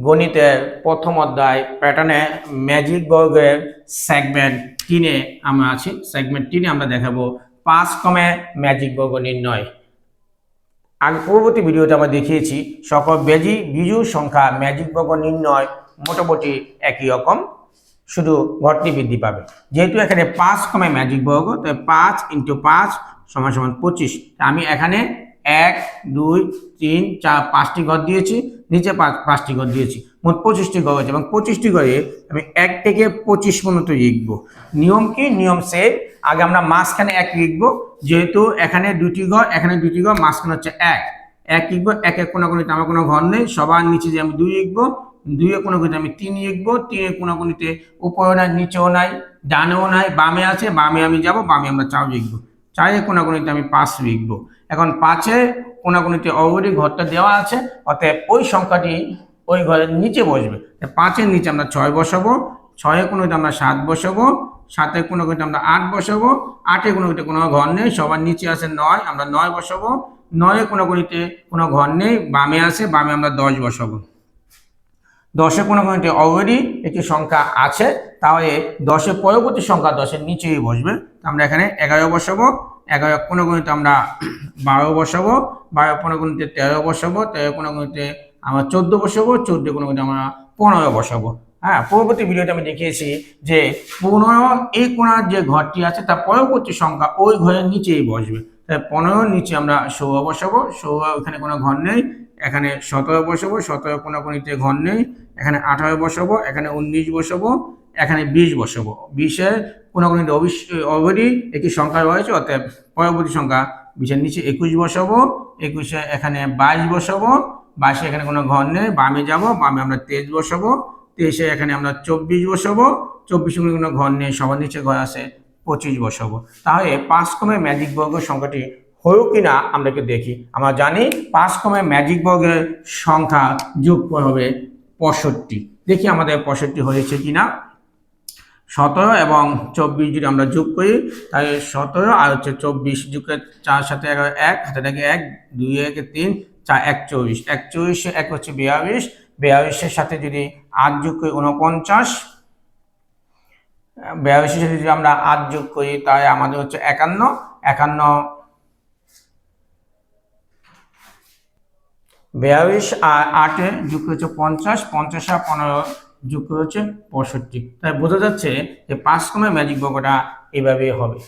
গণিতের প্রথম অধ্যায় প্যাটার্নে ম্যাজিক বর্গের সেগমেন্ট 3-এ আমরা আছি। সেগমেন্ট 3-এ আমরা দেখাবো 5 ক্রমে ম্যাজিক বর্গ নির্ণয়। পূর্ববর্তী ভিডিওতে আমরা দেখিয়েছি সকল বিজোড় সংখ্যা ম্যাজিক বর্গ নির্ণয় মোটামুটি একই রকম, শুধু ঘটনি বৃদ্ধি পাবে। যেহেতু এখানে 5 ক্রমে ম্যাজিক বর্গ, তাই 5 × 5 = 25। আমি এখানে 1 2 3 4 5টি ঘর দিয়েছি, নিচে 5টি ঘর দিয়েছি, মোট 25টি ঘর আছে এবং 25টি ঘরে আমি 1 থেকে 25 পর্যন্ত লিখবো। নিয়ম কি? নিয়ম সেম। আগে আমরা মাঝখানে 1 লিখবো, যেহেতু এখানে 2টি ঘর, এখানে 2টি ঘর, মাঝখানে হচ্ছে 1 লিখবো। 1-এর কোনাকুনিতে আমার কোনো ঘর নেই, সবার নিচে যে আমি 2 লিখবো, 2-এর কোনাকুনিতে আমি 3 লিখবো, 3-এর কোনাকুনিতে উপরেও নাই, নিচেও নাই, ডানেও নাই, বামে আছে, বামে আমি যাব, বামে আমরা 4 লিখবো। 4-এর কোনাকুনিতে আমি 5 লিখবো। এখন 5-এর কোনাকুনিতে অলরেডি ঘরটা দেওয়া আছে, অতএব ওই সংখ্যাটি ওই ঘরের নিচে বসবে। 5-এর নিচে আমরা 6 বসাবো, 6-এর কোনাকুনিতে আমরা 7 বসাবো, 7-এর কোনাকুনিতে আমরা 8 বসাবো, 8-এর কোনাকুনিতে কোনো ঘর নেই, সবার নিচে আছে 9, আমরা 9 বসাবো, 9-এর কোনাকুনিতে কোনো ঘর নেই, বামে আছে, বামে আমরা 10 বসাবো। 10-এর কোনাকুনিতে অলরেডি একটি সংখ্যা আছে, তাহলে 10-এর পরবর্তী সংখ্যা 10-এর নিচেই বসবে। আমরা এখানে 11 বসাবো, 11-এর কোনাকুনিতে আমরা 12 বসাবো, 12-এর কোনাকুনিতে 13 বসাবো, 13-এর কোনাকুনিতে আমরা 14 বসাবো, 14-এর কোনাকুনিতে আমরা 15 বসাবো। হ্যাঁ, পরবর্তী ভিডিওতে আমি দেখিয়েছি যে 15 এই কোণার যে ঘরটি আছে তার পরবর্তী সংখ্যা ওই ঘরের নিচেই বসবে। তাই 15-এর নিচে আমরা 16 বসাবো, 16 এখানে কোনো ঘর নেই, এখানে 17 বসাবো, 17-এর কোনাকুনিতে ঘর নেই, এখানে 18 বসাবো, এখানে 19 বসাবো, এখানে 20 বসাবো। 20-এর কোনাকুনিতে অলরেডি একটি সংখ্যা রয়েছে, অতএব পরবর্তী সংখ্যা 20-এর নিচে 21 বসাবো, 21-এ এখানে 22 বসাবো, 22-এ এখানে কোনো ঘর নেই, বামে যাব, বামে আমরা 23 বসাবো, 23-এ এখানে আমরা 24 বসাবো, 24-এ কোনো ঘর নেই, সবার নিচে ঘর আছে, 25 বসাবো। তাহলে 5 ক্রমের ম্যাজিক বর্গ সংখ্যাটি হলো কিনা আমরা একটু দেখি। আমরা জানি 5 ক্রমের ম্যাজিক বর্গের সংখ্যা যোগফল হবে 65। দেখি আমাদের 65 হয়েছে কিনা। 17 এবং 24 যদি আমরা যোগ করি, তাহলে 17 আর হচ্ছে 24 যোগ 4 সাথে 11, 1 হাতে থাকে 1, 2 1 3 4 41, 41 1 হচ্ছে 42, 42-এর সাথে যদি 8 যোগ করি 49, 42-এর সাথে যদি আমরা 8 যোগ করি তাহলে আমাদের হচ্ছে 51, 42 আর 8-এ যোগ হচ্ছে 50, 50 আর 15 যোগ হচ্ছে 65। তাই বোঝা যাচ্ছে যে 5 ক্রমের ম্যাজিক বর্গটা এভাবে হবে।